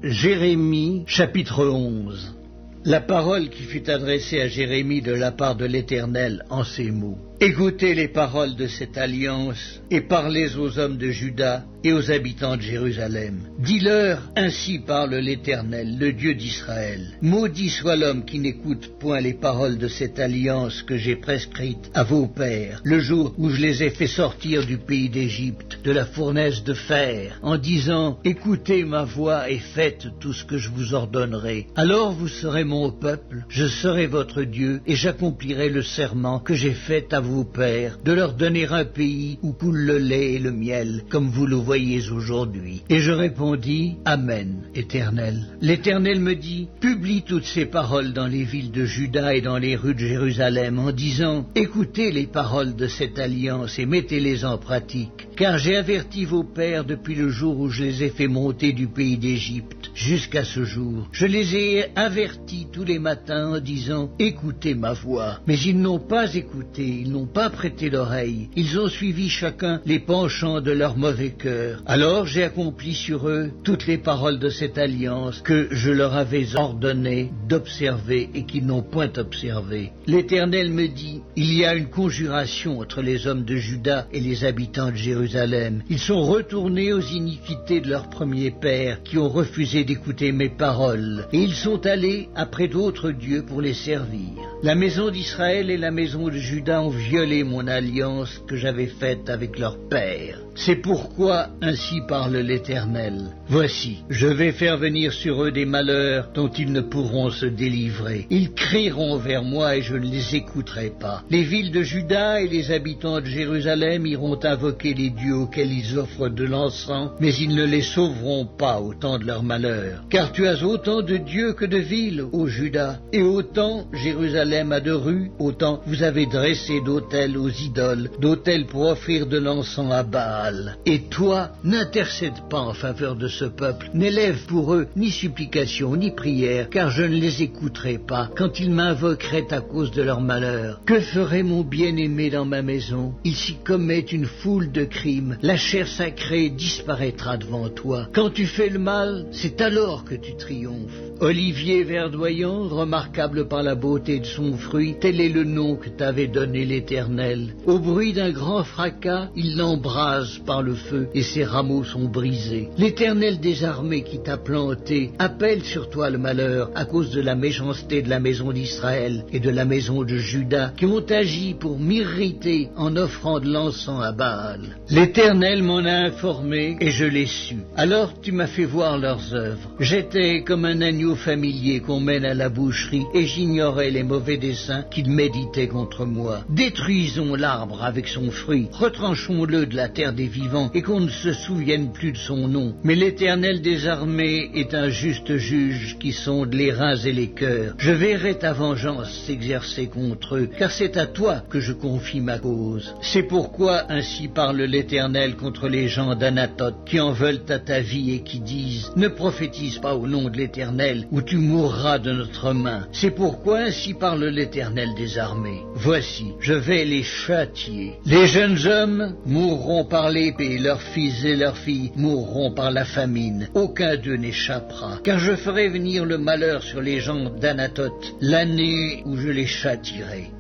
Jérémie, chapitre 11. La parole qui fut adressée à Jérémie de la part de l'Éternel en ces mots. Écoutez les paroles de cette alliance et parlez aux hommes de Juda et aux habitants de Jérusalem. Dis-leur, ainsi parle l'Éternel, le Dieu d'Israël. Maudit soit l'homme qui n'écoute point les paroles de cette alliance que j'ai prescrite à vos pères, le jour où je les ai fait sortir du pays d'Égypte, de la fournaise de fer, en disant, écoutez ma voix et faites tout ce que je vous ordonnerai. Alors vous serez mon peuple, je serai votre Dieu, et j'accomplirai le serment que j'ai fait à vos pères, de leur donner un pays où coule le lait et le miel, comme vous le voyez aujourd'hui. Et je répondis, Amen, Éternel. L'Éternel me dit, publie toutes ces paroles dans les villes de Juda et dans les rues de Jérusalem, en disant, écoutez les paroles de cette alliance et mettez-les en pratique, car j'ai averti vos pères depuis le jour où je les ai fait monter du pays d'Égypte jusqu'à ce jour. Je les ai avertis tous les matins en disant, écoutez ma voix. Mais ils n'ont pas écouté, ils n'ont pas prêté l'oreille. Ils ont suivi chacun les penchants de leur mauvais cœur. Alors j'ai accompli sur eux toutes les paroles de cette alliance que je leur avais ordonné d'observer et qu'ils n'ont point observé. L'Éternel me dit, il y a une conjuration entre les hommes de Juda et les habitants de Jérusalem. Ils sont retournés aux iniquités de leur premier père qui ont refusé d'écouter mes paroles, et ils sont allés après d'autres dieux pour les servir. La maison d'Israël et la maison de Juda ont violé mon alliance que j'avais faite avec leur père. C'est pourquoi ainsi parle l'Éternel. Voici, je vais faire venir sur eux des malheurs dont ils ne pourront se délivrer. Ils crieront vers moi et je ne les écouterai pas. Les villes de Juda et les habitants de Jérusalem iront invoquer les dieux auxquels ils offrent de l'encens, mais ils ne les sauveront pas au temps de leur malheur. Car tu as autant de dieux que de villes, ô Juda, et autant Jérusalem a de rues, autant vous avez dressé d'autels aux idoles, d'autels pour offrir de l'encens à Baal. Et toi, n'intercède pas en faveur de ce peuple, n'élève pour eux ni supplication ni prière, car je ne les écouterai pas quand ils m'invoqueraient à cause de leur malheur. Que ferait mon bien-aimé dans ma maison? Il s'y commet une foule de crimes, la chair sacrée disparaîtra devant toi. Quand tu fais le mal, c'est alors que tu triomphes. Olivier verdoyant, remarquable par la beauté de son fruit, tel est le nom que t'avait donné l'Éternel. Au bruit d'un grand fracas, il l'embrase par le feu, et ses rameaux sont brisés. L'Éternel des armées qui t'a planté appelle sur toi le malheur à cause de la méchanceté de la maison d'Israël et de la maison de Juda, qui ont agi pour m'irriter en offrant de l'encens à Baal. L'Éternel m'en a informé, et je l'ai su. Alors tu m'as fait voir leurs œuvres. J'étais comme un agneau familier qu'on mène à la boucherie, et j'ignorais les mauvais desseins qu'ils méditaient contre moi. Détruisons l'arbre avec son fruit, retranchons-le de la terre des vivants, et qu'on ne se souvienne plus de son nom. Mais l'Éternel des armées est un juste juge qui sonde les reins et les cœurs. Je verrai ta vengeance s'exercer contre eux, car c'est à toi que je confie ma cause. C'est pourquoi ainsi parle l'Éternel contre les gens d'Anatoth, qui en veulent à ta vie et qui disent, ne prophétise pas au nom de l'Éternel, ou tu mourras de notre main. C'est pourquoi ainsi parle l'Éternel des armées. Voici, je vais les châtier. Les jeunes hommes mourront par l'épée, leurs fils et leurs filles mourront par la famine. Aucun d'eux n'échappera. Car je ferai venir le malheur sur les gens d'Anatoth l'année où je les châtierai.